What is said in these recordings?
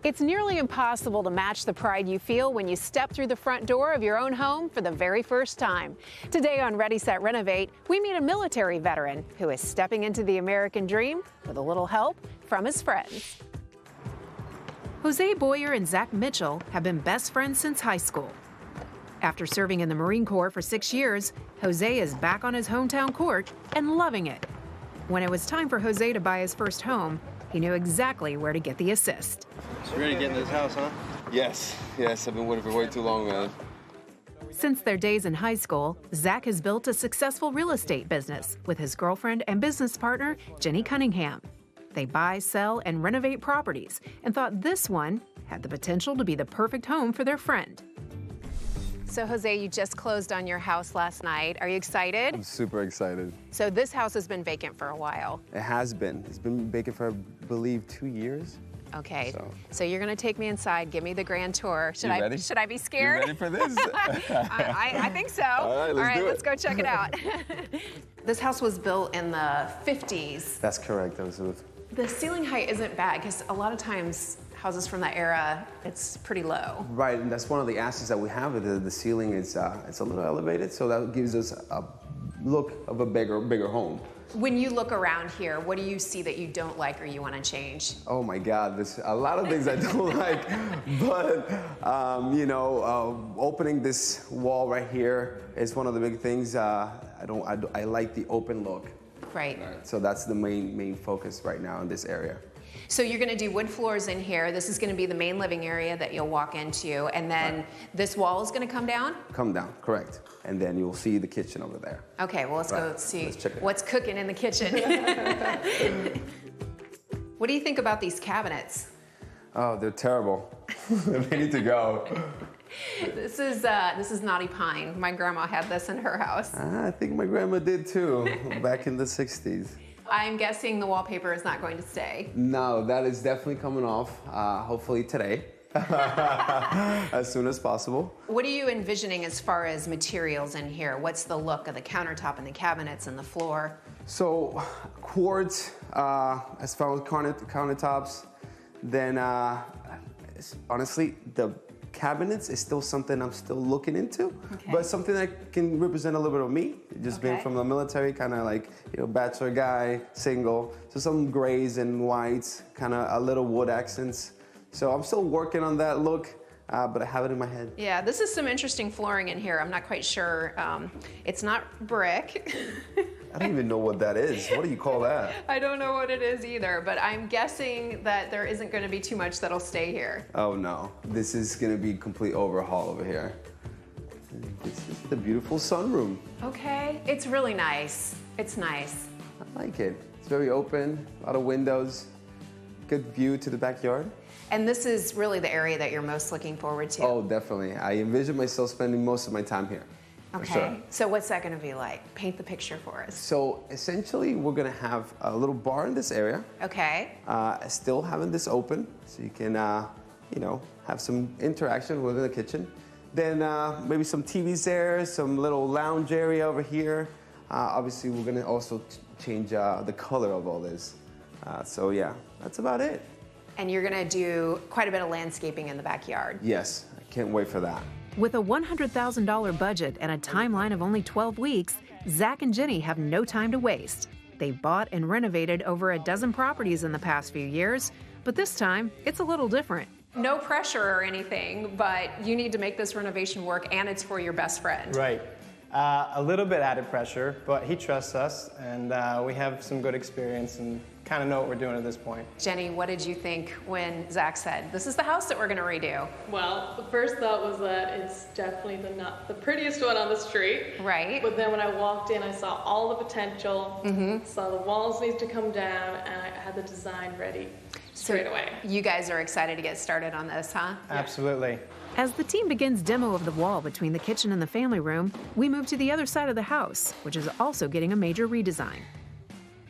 It's nearly impossible to match the pride you feel when you step through the front door of your own home for the very first time. Today on Ready, Set, Renovate, we meet a military veteran who is stepping into the American dream with a little help from his friends. Jose Boyer and Zach Mitchell have been best friends since high school. After serving in the Marine Corps for 6 years, Jose is back on his hometown court and loving it. When it was time for Jose to buy his first home, he knew exactly where to get the assist. So you're ready to get in this house, huh? Yes, I've been waiting for way too long, man. Since their days in high school, Zach has built a successful real estate business with his girlfriend and business partner, Jenny Cunningham. They buy, sell, and renovate properties and thought this one had the potential to be the perfect home for their friend. So, Jose, you just closed on your house last night. Are you excited? I'm super excited. So this house has been vacant for a while. It has been. It's been vacant for, I believe, 2 years. Okay, so you're gonna take me inside, give me the grand tour. Should I be scared? You ready for this? I think so. All right, let's go check it out. This house was built in the 50s. That's correct. The ceiling height isn't bad because a lot of times houses from that era, it's pretty low. Right, and that's one of the assets that we have. The ceiling is it's a little elevated, so that gives us a look of a bigger home. When you look around here, what do you see that you don't like or you want to change? Oh my God, there's a lot of things I don't like, but opening this wall right here is one of the big things. I like the open look. Right. So that's the main focus right now in this area. So you're going to do wood floors in here. This is going to be the main living area that you'll walk into, and then this wall is going to come down? Come down, correct. And then you'll see the kitchen over there. Okay, well, let's go see what's cooking in the kitchen. What do you think about these cabinets? Oh, they're terrible. They need to go. This is knotty pine. My grandma had this in her house. I think my grandma did too, back in the 60s. I'm guessing the wallpaper is not going to stay. No, that is definitely coming off, hopefully today, as soon as possible. What are you envisioning as far as materials in here? What's the look of the countertop and the cabinets and the floor? So, quartz, as far as countertops, then honestly, the cabinets is still something I'm still looking into, but something that can represent a little bit of me, just being from the military, kind of like, bachelor guy, single, so some grays and whites, kind of a little wood accents. So I'm still working on that look, but I have it in my head. Yeah, this is some interesting flooring in here. I'm not quite sure. It's not brick. I don't even know what that is. What do you call that? I don't know what it is either, but I'm guessing that there isn't going to be too much that'll stay here. Oh no, this is going to be complete overhaul over here. This is the beautiful sunroom. Okay, it's really nice. It's nice. I like it. It's very open, a lot of windows, good view to the backyard. And this is really the area that you're most looking forward to? Oh, definitely. I envision myself spending most of my time here. Okay, sure. So what's that going to be like? Paint the picture for us. So essentially, we're going to have a little bar in this area. Okay. Still having this open, so you can, have some interaction within the kitchen. Then maybe some TVs there, some little lounge area over here. Obviously, we're going to also change the color of all this. So yeah, that's about it. And you're going to do quite a bit of landscaping in the backyard. Yes, I can't wait for that. With a $100,000 budget and a timeline of only 12 weeks, Zach and Jenny have no time to waste. They bought and renovated over a dozen properties in the past few years, but this time it's a little different. No pressure or anything, but you need to make this renovation work, and it's for your best friend. Right. A little bit added pressure, but he trusts us, and we have some good experience and kind of know what we're doing at this point. Jenny, what did you think when Zach said, this is the house that we're going to redo? Well, the first thought was that it's definitely not the prettiest one on the street. Right. But then when I walked in, I saw all the potential, saw the walls need to come down, and I had the design ready straight away. You guys are excited to get started on this, huh? Absolutely. As the team begins demo of the wall between the kitchen and the family room, we move to the other side of the house, which is also getting a major redesign.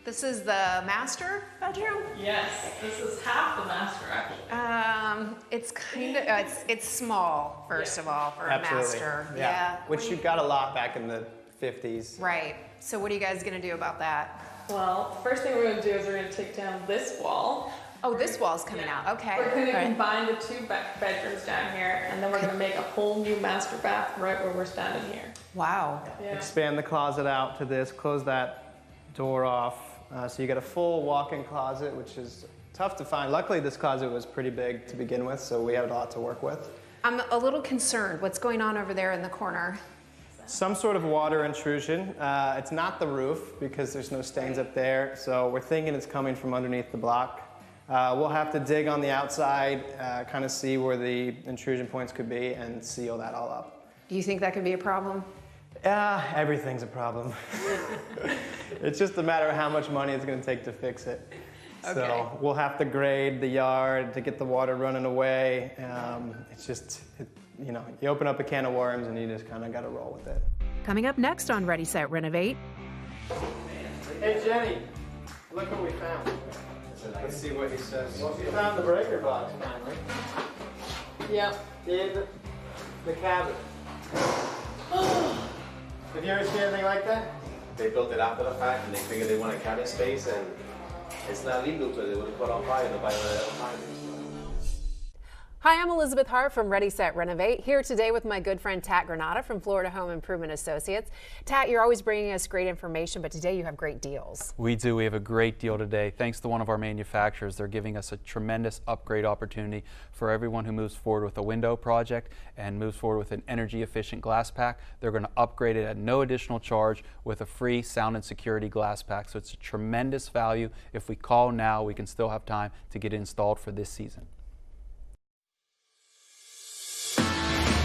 This is the master bedroom? Yes, this is half the master, actually. It's kind of, it's small, first of all, for a master. Yeah. Which you got a lot back in the 50s. Right. So what are you guys going to do about that? Well, first thing we're going to do is we're going to take down this wall, Oh, this wall's coming out. Okay. We're going to Right. combine the two bedrooms down here, and then we're going to make a whole new master bath right where we're standing here. Wow. Yeah. Expand the closet out to this, close that door off. So you get a full walk-in closet, which is tough to find. Luckily, this closet was pretty big to begin with, so we had a lot to work with. I'm a little concerned. What's going on over there in the corner? Some sort of water intrusion. It's not the roof because there's no stains up there, so we're thinking it's coming from underneath the block. We'll have to dig on the outside, kind of see where the intrusion points could be and seal that all up. Do you think that could be a problem? Everything's a problem. It's just a matter of how much money it's going to take to fix it. Okay. So we'll have to grade the yard to get the water running away. It's just, you know, you open up a can of worms and you just kind of got to roll with it. Coming up next on Ready, Set, Renovate. Hey Jenny, look what we found. Let's see what he says. Well, we found the breaker box finally. Yep. In the cabin. Have you ever seen anything like that? They built it after the fact and they figured they wanted cabin space and it's not legal, so they would have put on fire. Nobody would have find it. Hi, I'm Elizabeth Hart from Ready, Set, Renovate, here today with my good friend Tat Granata from Florida Home Improvement Associates. Tat, you're always bringing us great information, but today you have great deals. We do. We have a great deal today. Thanks to one of our manufacturers, they're giving us a tremendous upgrade opportunity for everyone who moves forward with a window project and moves forward with an energy efficient glass pack. They're going to upgrade it at no additional charge with a free sound and security glass pack. So it's a tremendous value. If we call now, we can still have time to get it installed for this season.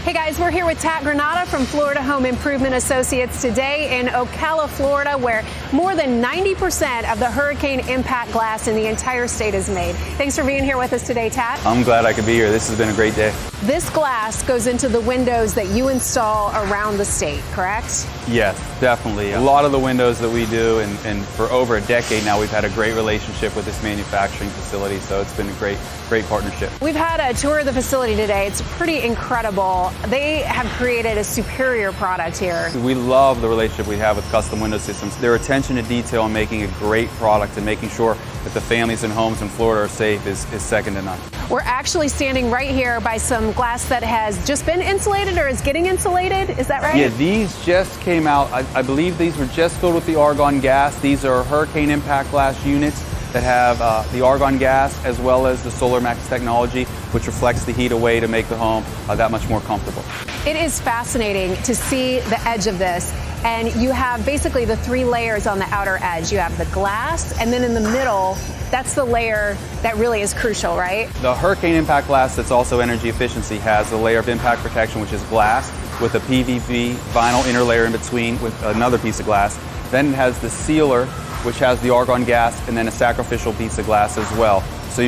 Hey guys, we're here with Tat Granata from Florida Home Improvement Associates today in Ocala, Florida, where more than 90% of the hurricane impact glass in the entire state is made. Thanks for being here with us today, Tat. I'm glad I could be here. This has been a great day. This glass goes into the windows that you install around the state, correct? Yes, definitely. A lot of the windows that we do, and for over a decade now, we've had a great relationship with this manufacturing facility, so it's been a great partnership. We've had a tour of the facility today. It's pretty incredible. They have created a superior product here. We love the relationship we have with Custom Window Systems. Their attention to detail and making a great product and making sure that the families and homes in Florida are safe is second to none. We're actually standing right here by some glass that has just been insulated or is getting insulated. Is that right? Yeah, these just came out. I believe these were just filled with the argon gas. These are hurricane impact glass units that have the argon gas as well as the SolarMax technology, which reflects the heat away to make the home that much more comfortable. It is fascinating to see the edge of this. And you have basically the three layers on the outer edge. You have the glass, and then in the middle, that's the layer that really is crucial, right? The hurricane impact glass that's also energy efficiency has a layer of impact protection, which is glass, with a PVC vinyl inner layer in between with another piece of glass. Then it has the sealer, which has the argon gas, and then a sacrificial piece of glass as well. So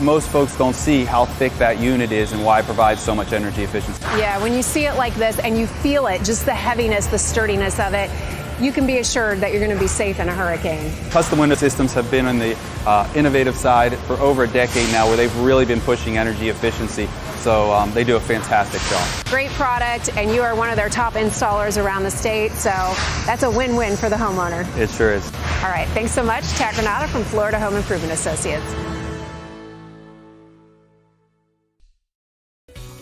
most folks don't see how thick that unit is and why it provides so much energy efficiency. Yeah, when you see it like this and you feel it, just the heaviness, the sturdiness of it, you can be assured that you're going to be safe in a hurricane. Custom Window Systems have been on the innovative side for over a decade now, where they've really been pushing energy efficiency. So they do a fantastic job. Great product, and you are one of their top installers around the state, so that's a win-win for the homeowner. It sure is. All right, thanks so much. Tat Granata from Florida Home Improvement Associates.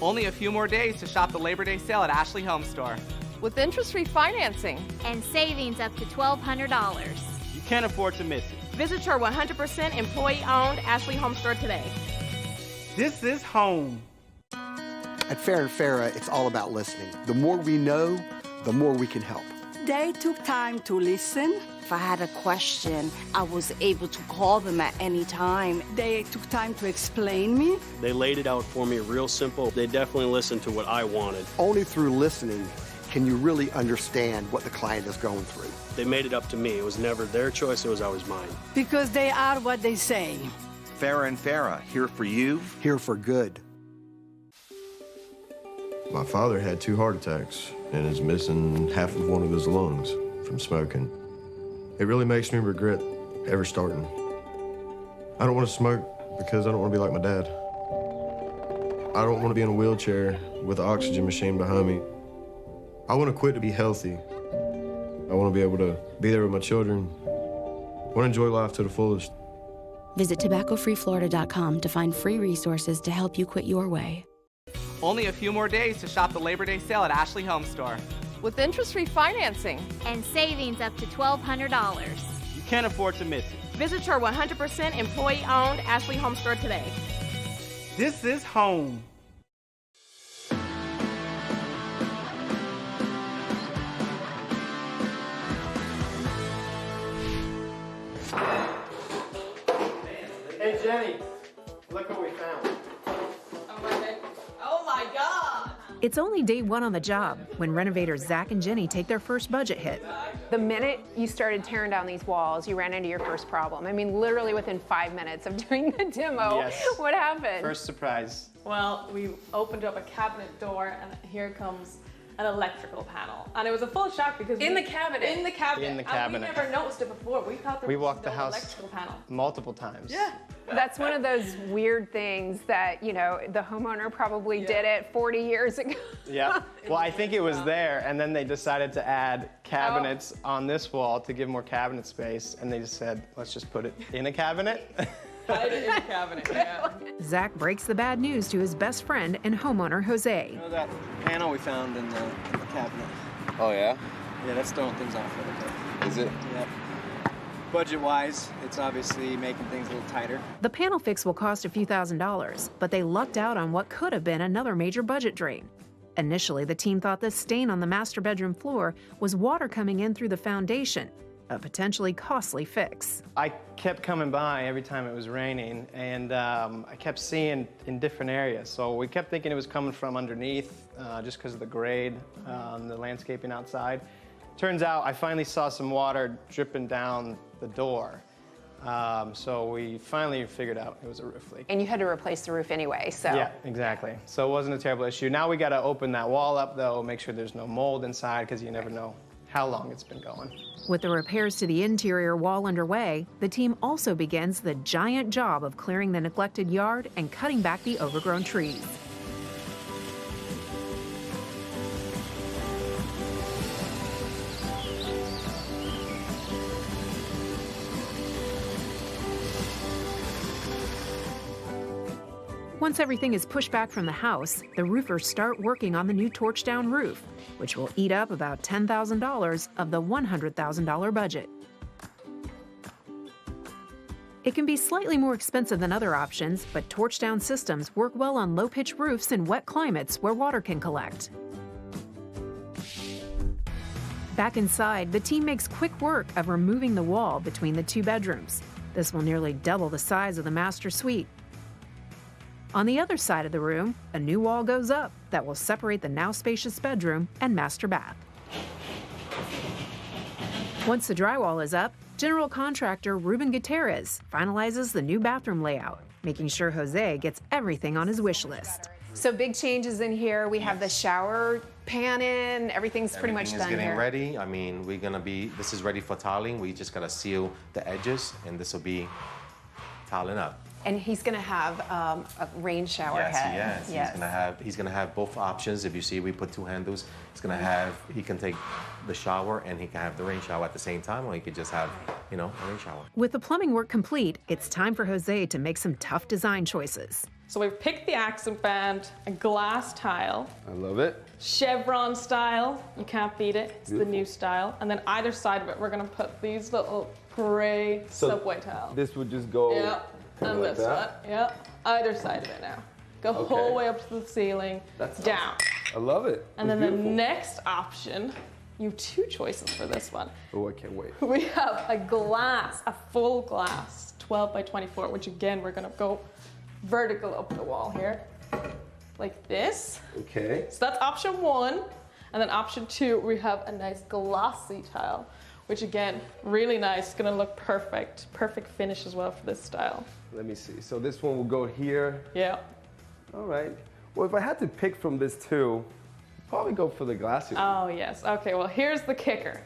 Only a few more days to shop the Labor Day sale at Ashley Home Store. With interest-free financing and savings up to $1,200. You can't afford to miss it. Visit your 100% employee-owned Ashley Home Store today. This is home. At Farah & Farah, it's all about listening. The more we know, the more we can help. They took time to listen. If I had a question, I was able to call them at any time. They took time to explain me. They laid it out for me real simple. They definitely listened to what I wanted. Only through listening can you really understand what the client is going through. They made it up to me. It was never their choice, it was always mine. Because they are what they say. Farah & Farah, here for you. Here for good. My father had 2 heart attacks and is missing half of one of his lungs from smoking. It really makes me regret ever starting. I don't want to smoke because I don't want to be like my dad. I don't want to be in a wheelchair with an oxygen machine behind me. I want to quit to be healthy. I want to be able to be there with my children. I want to enjoy life to the fullest. Visit tobaccofreeflorida.com to find free resources to help you quit your way. Only a few more days to shop the Labor Day sale at Ashley Home Store. With interest-free financing and savings up to $1,200. You can't afford to miss it. Visit your 100% employee-owned Ashley Home Store today. This is home. Hey Jenny, look what we found. Oh my God! It's only day one on the job when renovators Zach and Jenny take their first budget hit. The minute you started tearing down these walls, you ran into your first problem. I mean, literally within 5 minutes of doing the demo. Yes. What happened? First surprise. Well, we opened up a cabinet door and here comes an electrical panel. And it was a full shock because In the cabinet? In the cabinet. In the And cabinet. we never noticed it before. We thought there We was walked the no house electrical panel. multiple times. Yeah. That's one of those weird things that, you know, the homeowner probably did it 40 years ago. Yeah. Well, I think it was there, and then they decided to add cabinets on this wall to give more cabinet space, and they just said, let's just put it in a cabinet. Hide it in the cabinet, yeah. Zach breaks the bad news to his best friend and homeowner, Jose. You know that panel we found in the cabinet? Oh, yeah? Yeah, that's throwing things off a little bit. Is it? Yep. Budget-wise, it's obviously making things a little tighter. The panel fix will cost a few $1,000s, but they lucked out on what could have been another major budget drain. Initially, the team thought the stain on the master bedroom floor was water coming in through the foundation, a potentially costly fix. I kept coming by every time it was raining, and I kept seeing in different areas. So we kept thinking it was coming from underneath, just because of the grade, the landscaping outside. Turns out I finally saw some water dripping down the door. So we finally figured out it was a roof leak. And you had to replace the roof anyway, so. Yeah, exactly. So it wasn't a terrible issue. Now we got to open that wall up, though, make sure there's no mold inside, because you never know how long it's been going. With the repairs to the interior wall underway, the team also begins the giant job of clearing the neglected yard and cutting back the overgrown trees. Once everything is pushed back from the house, the roofers start working on the new torch-down roof, which will eat up about $10,000 of the $100,000 budget. It can be slightly more expensive than other options, but torch-down systems work well on low-pitch roofs in wet climates where water can collect. Back inside, the team makes quick work of removing the wall between the two bedrooms. This will nearly double the size of the master suite. On the other side of the room, a new wall goes up that will separate the now spacious bedroom and master bath. Once the drywall is up, general contractor Ruben Gutierrez finalizes the new bathroom layout, making sure Jose gets everything on his wish list. So big changes in here. We have the shower pan in, everything's pretty much done getting here. ready. I mean, this is ready for tiling. We just gotta seal the edges, and this will be tiling up. And he's going to have a rain shower head. Yes. He's gonna have both options. If you see, we put two handles. He can take the shower and he can have the rain shower at the same time, or he could just have, a rain shower. With the plumbing work complete, it's time for Jose to make some tough design choices. So we've picked the accent band, a glass tile. I love it. Chevron style, you can't beat it. It's Beautiful. the new style. And then either side of it, we're gonna put these little gray subway tiles. This would just go. Yeah, and like this one. that? Yeah, either side of it now. Go Okay. whole way up to the ceiling, That's down. I love it. And It's then beautiful. the next option, you have two choices for this one. Oh, I can't wait. We have a full glass, 12 by 24, which again, we're gonna go vertical up the wall here, like this. Okay. So that's option one. And then option two, we have a nice glossy tile, which again, really nice, gonna look perfect. Perfect finish as well for this style. Let me see. So this one will go here. Yeah. All right. Well, if I had to pick from this two, I'd probably go for the glassy one. Oh yes, okay, well here's the kicker.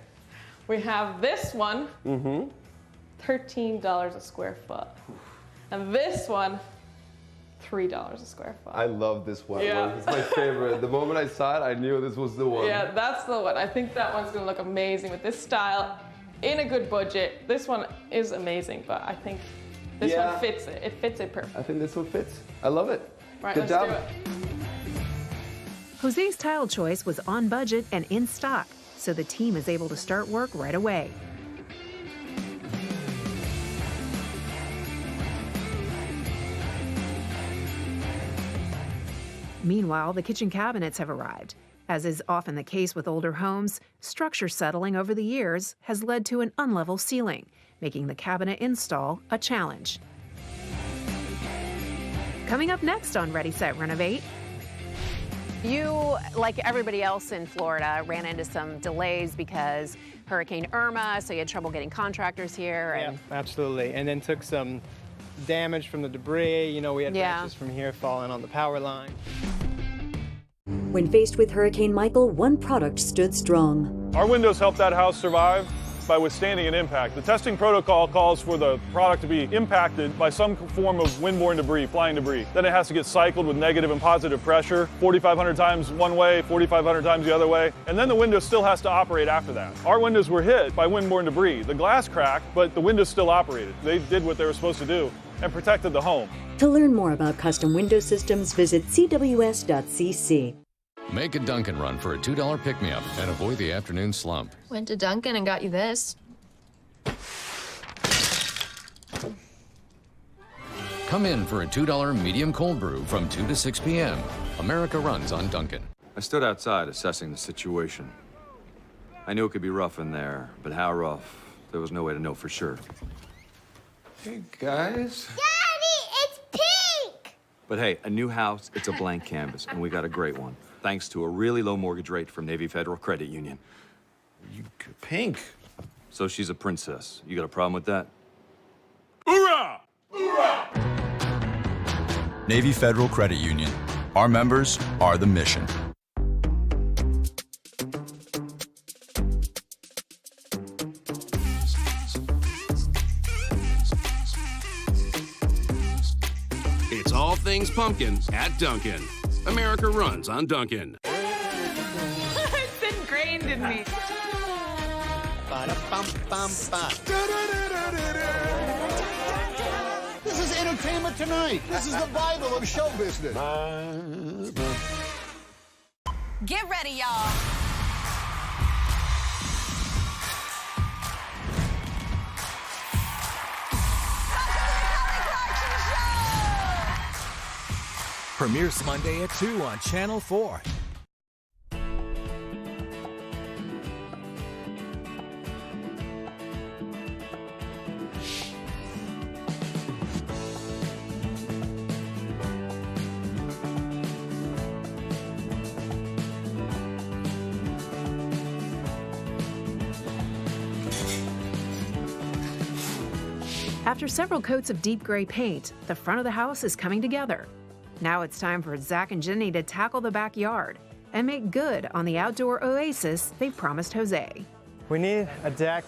We have this one, $13 a square foot. And this one, $3 a square foot. I love this white Yeah. one. It's my favorite. The moment I saw it, I knew this was the one. Yeah, that's the one. I think that one's gonna look amazing with this style in a good budget. This one is amazing, but I think This one fits it. It fits it perfect. I think this one fits. I love it. Right, Good let's job. do it. Jose's tile choice was on budget and in stock, so the team is able to start work right away. Meanwhile, the kitchen cabinets have arrived. As is often the case with older homes, structure settling over the years has led to an unlevel ceiling, making the cabinet install a challenge. Coming up next on Ready, Set, Renovate. You, like everybody else in Florida, ran into some delays because Hurricane Irma, so you had trouble getting contractors here. Yeah, absolutely. And then took some damage from the debris. You know, we had branches from here falling on the power line. When faced with Hurricane Michael, one product stood strong. Our windows helped that house survive by withstanding an impact. The testing protocol calls for the product to be impacted by some form of windborne debris, flying debris. Then it has to get cycled with negative and positive pressure, 4,500 times one way, 4,500 times the other way, and then the window still has to operate after that. Our windows were hit by windborne debris. The glass cracked, but the windows still operated. They did what they were supposed to do and protected the home. To learn more about custom window systems, visit cws.cc. Make a Dunkin' run for a $2 pick-me-up and avoid the afternoon slump. Went to Dunkin' and got you this. Come in for a $2 medium cold brew from 2 to 6 p.m. America runs on Dunkin'. I stood outside assessing the situation. I knew it could be rough in there, but how rough, there was no way to know for sure. Hey, guys. Daddy, it's pink! But hey, a new house, it's a blank canvas, and we got a great one, thanks to a really low mortgage rate from Navy Federal Credit Union. Pink? So she's a princess. You got a problem with that? Hoorah! Navy Federal Credit Union. Our members are the mission. It's all things pumpkin at Dunkin'. America runs on Dunkin'. It's ingrained in me. This is Entertainment Tonight. This is the Bible of show business. Get ready, y'all. Premieres Monday at 2 on Channel 4. After several coats of deep gray paint, the front of the house is coming together. Now it's time for Zach and Jenny to tackle the backyard and make good on the outdoor oasis they've promised Jose. We need a deck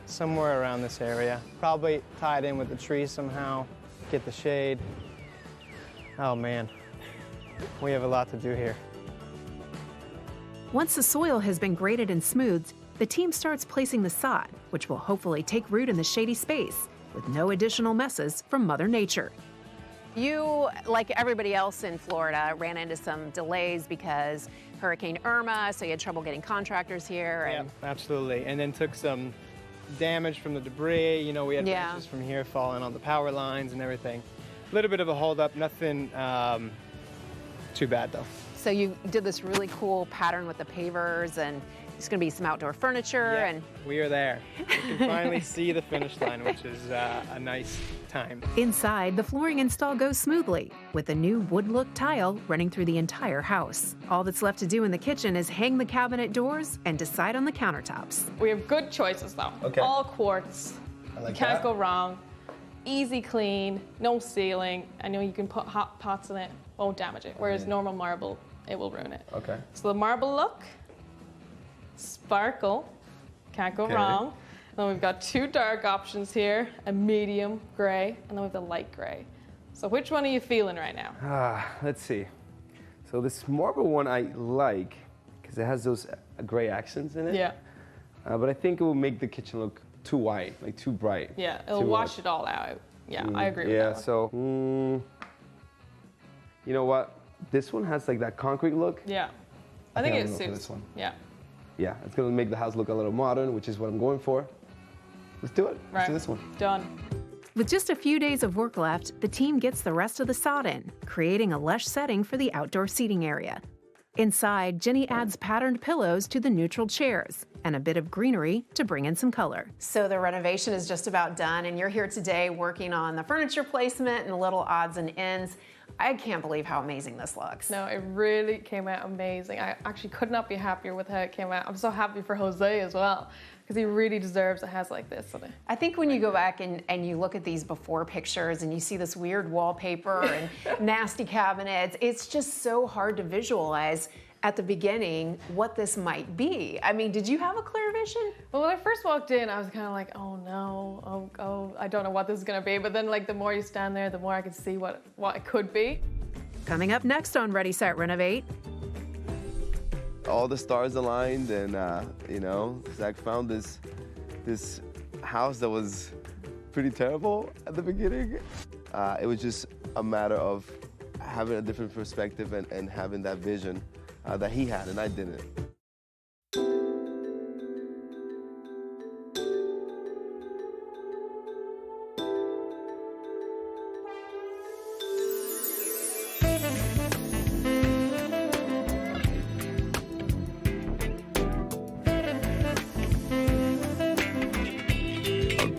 somewhere around this area. Probably tie it in with the trees somehow, get the shade. Oh man, we have a lot to do here. Once the soil has been graded and smoothed, the team starts placing the sod, which will hopefully take root in the shady space with no additional messes from Mother Nature. You, like everybody else in Florida, ran into some delays because Hurricane Irma, so you had trouble getting contractors here. Yeah, absolutely. And then took some damage from the debris. You know, we had branches from here falling on the power lines and everything. A little bit of a holdup, nothing too bad though. So you did this really cool pattern with the pavers, and it's going to be some outdoor furniture. Yeah, and we are there. We can finally see the finish line, which is a nice time. Inside, the flooring install goes smoothly, with a new wood look tile running through the entire house. All that's left to do in the kitchen is hang the cabinet doors and decide on the countertops. We have good choices though. Okay. All quartz. I like Can't that. go wrong. Easy clean, no ceiling. I know you can put hot pots in it, won't damage it. Whereas normal marble, it will ruin it. Okay. So the marble look, sparkle, can't go Okay. wrong. And then we've got two dark options here, a medium gray, and then we have the light gray. So which one are you feeling right now? Let's see. So this marble one I like because it has those gray accents in it. Yeah. But I think it will make the kitchen look too white, like too bright. Yeah, it'll too wash it all out. Yeah, I agree with Yeah, that one. so, you know what? This one has like that concrete look. Yeah. I think I'm it gonna go for suits. this one. Yeah. Yeah, it's gonna make the house look a little modern, which is what I'm going for. Let's do it. Let's do this one. Done. With just a few days of work left, the team gets the rest of the sod in, creating a lush setting for the outdoor seating area. Inside, Jenny adds patterned pillows to the neutral chairs and a bit of greenery to bring in some color. So the renovation is just about done, and you're here today working on the furniture placement and the little odds and ends. I can't believe how amazing this looks. No, it really came out amazing. I actually could not be happier with how it came out. I'm so happy for Jose as well, because he really deserves a house like this. I think when you go back and you look at these before pictures and you see this weird wallpaper and nasty cabinets, it's just so hard to visualize at the beginning what this might be. I mean, did you have a clear vision? Well, when I first walked in, I was kind of like, oh no, oh, I don't know what this is gonna be. But then like the more you stand there, the more I could see what it could be. Coming up next on Ready, Set, Renovate. All the stars aligned, and you know, Zach found this house that was pretty terrible at the beginning. It was just a matter of having a different perspective and having that vision that he had, and I didn't.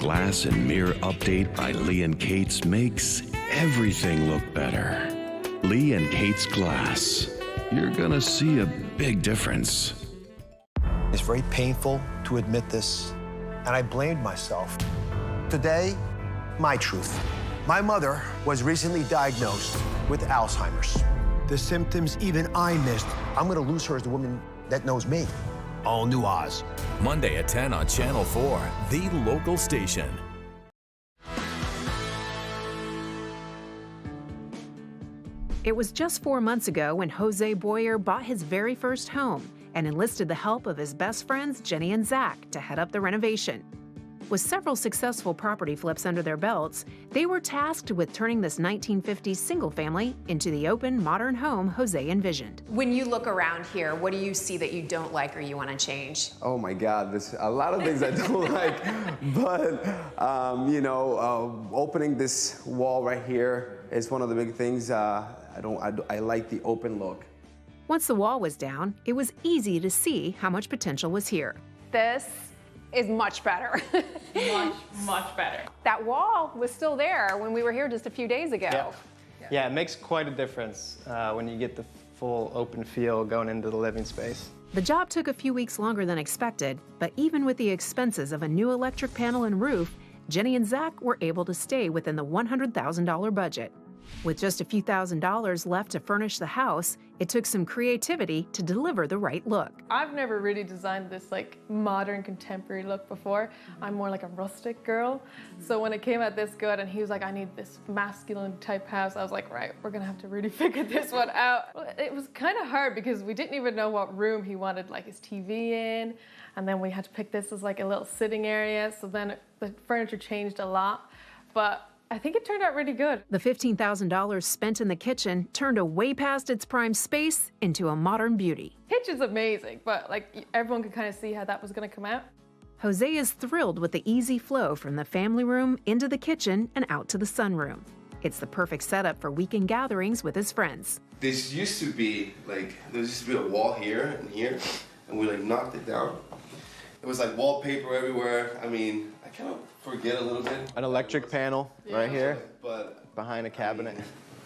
Glass and mirror update by Lee & Kate's makes everything look better. Lee & Kate's Glass. You're gonna see a big difference. It's very painful to admit this, and I blamed myself. Today, my truth. My mother was recently diagnosed with Alzheimer's. The symptoms even I missed. I'm gonna lose her as the woman that knows me. All new Oz. Monday at 10 on Channel 4, the local station. It was just 4 months ago when Jose Boyer bought his very first home and enlisted the help of his best friends, Jenny and Zach, to head up the renovation. With several successful property flips under their belts, they were tasked with turning this 1950s single family into the open, modern home Jose envisioned. When you look around here, what do you see that you don't like or you want to change? Oh my God, there's a lot of things I don't like, but you know, opening this wall right here is one of the big things. I like the open look. Once the wall was down, it was easy to see how much potential was here. This is much better. much better. That wall was still there when we were here just a few days ago. Yeah, it makes quite a difference when you get the full open feel going into the living space. The job took a few weeks longer than expected, but even with the expenses of a new electric panel and roof, Jenny and Zach were able to stay within the $100,000 budget. With just a few $1,000s left to furnish the house, it took some creativity to deliver the right look. I've never really designed this like modern contemporary look before. I'm more like a rustic girl. So when it came out this good and he was like, I need this masculine type house, I was like, right, we're gonna have to really figure this one out. It was kind of hard because we didn't even know what room he wanted like his TV in. And then we had to pick this as like a little sitting area. So then the furniture changed a lot. But I think it turned out really good. The $15,000 spent in the kitchen turned a way past its prime space into a modern beauty. Kitchen's amazing, but like everyone could kind of see how that was gonna come out. Jose is thrilled with the easy flow from the family room into the kitchen and out to the sunroom. It's the perfect setup for weekend gatherings with his friends. This used to be like, there used to be a wall here and here, and we like knocked it down. It was like wallpaper everywhere. I mean, I kind of forget a little bit. An electric panel right here, but behind a cabinet.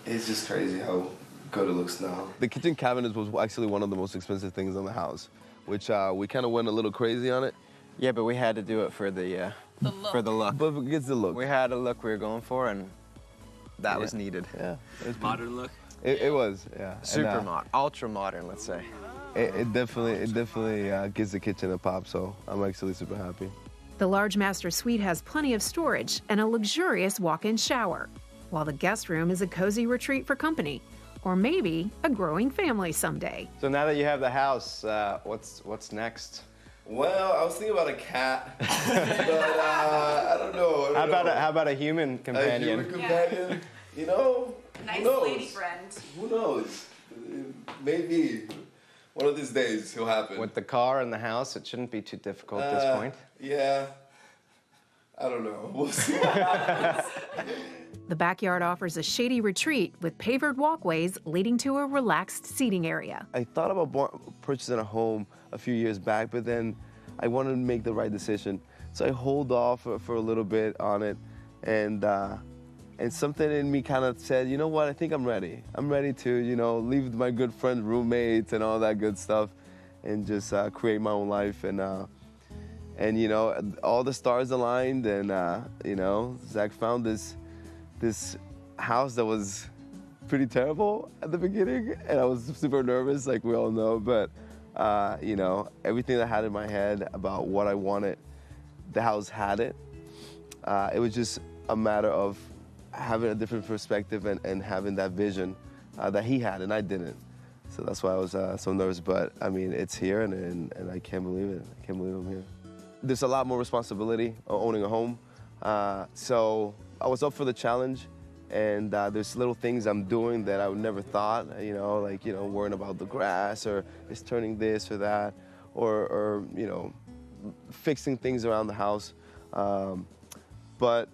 It's just crazy how good it looks now. The kitchen cabinet was actually one of the most expensive things in the house, which we kind of went a little crazy on it. Yeah, but we had to do it for the look. But it gets the look. We had a look we were going for, and that was needed. Yeah. Modern look? It was, yeah. Super modern, ultra modern, let's say. It definitely gives the kitchen a pop, so I'm actually super happy. The large master suite has plenty of storage and a luxurious walk-in shower, while the guest room is a cozy retreat for company, or maybe a growing family someday. So now that you have the house, what's next? Well, I was thinking about a cat, but I don't know. How about a human companion? A human companion? You know, Nice who knows? lady friend. Who knows? Maybe one of these days it'll happen. With the car and the house, it shouldn't be too difficult at this point. Yeah. I don't know. We'll see what happens. The backyard offers a shady retreat with pavered walkways leading to a relaxed seating area. I thought about purchasing a home a few years back, but then I wanted to make the right decision. So I hold off for a little bit on it, and something in me kind of said, you know what, I think I'm ready. I'm ready to, you know, leave my good friend roommates and all that good stuff and just create my own life. And you know, all the stars aligned, and you know, Zach found this house that was pretty terrible at the beginning, and I was super nervous, like we all know, but you know, everything that I had in my head about what I wanted, the house had it. It was just a matter of having a different perspective and having that vision that he had and I didn't. So that's why I was so nervous, but I mean, it's here, and I can't believe it. I can't believe I'm here. There's a lot more responsibility owning a home. So I was up for the challenge, and there's little things I'm doing that I would never thought, you know, like, you know, worrying about the grass, or it's turning this or that, or you know, fixing things around the house. But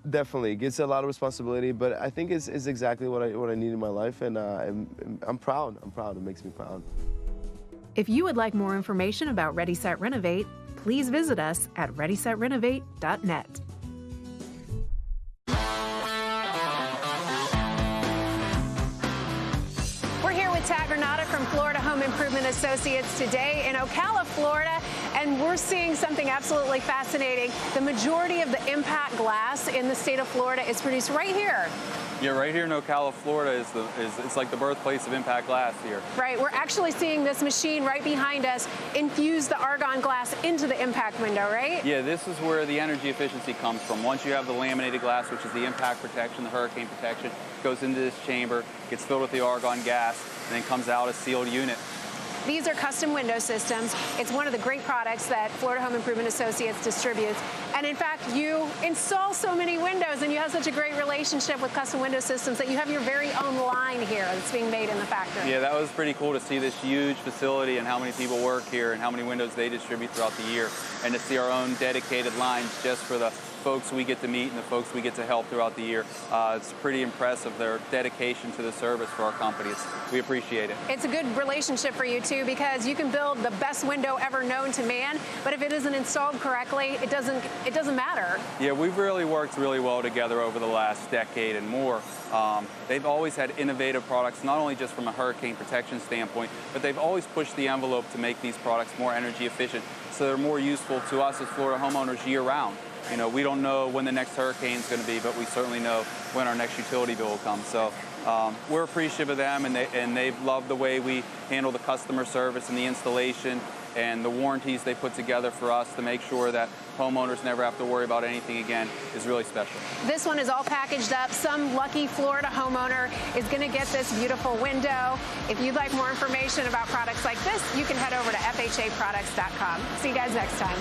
definitely, it gets a lot of responsibility, but I think it's exactly what I need in my life, and I'm proud. I'm proud. It makes me proud. If you would like more information about Ready, Set, Renovate, please visit us at ReadySetRenovate.net. We're here with Tad Granata from Florida Home Improvement Associates today in Ocala, Florida, and we're seeing something absolutely fascinating. The majority of the impact glass in the state of Florida is produced right here. Yeah, right here in Ocala, Florida it's like the birthplace of impact glass here. Right, we're actually seeing this machine right behind us infuse the argon glass into the impact window, right? Yeah, this is where the energy efficiency comes from. Once you have the laminated glass, which is the impact protection, the hurricane protection, goes into this chamber, gets filled with the argon gas, and then comes out a sealed unit. These are custom window systems. It's one of the great products that Florida Home Improvement Associates distributes. And in fact, you install so many windows and you have such a great relationship with custom window systems that you have your very own line here that's being made in the factory. Yeah, that was pretty cool to see this huge facility and how many people work here and how many windows they distribute throughout the year, and to see our own dedicated lines just for the folks we get to meet and the folks we get to help throughout the year. It's pretty impressive, their dedication to the service for our company. We appreciate it. It's a good relationship for you too, because you can build the best window ever known to man, but if it isn't installed correctly, it doesn't matter. Yeah, we've really worked really well together over the last decade and more. They've always had innovative products, not only just from a hurricane protection standpoint, but they've always pushed the envelope to make these products more energy efficient, so they're more useful to us as Florida homeowners year-round. You know, we don't know when the next hurricane is going to be, but we certainly know when our next utility bill will come. So we're appreciative of them, and they've loved the way we handle the customer service and the installation and the warranties they put together for us to make sure that homeowners never have to worry about anything again is really special. This one is all packaged up. Some lucky Florida homeowner is going to get this beautiful window. If you'd like more information about products like this, you can head over to FHAproducts.com. See you guys next time.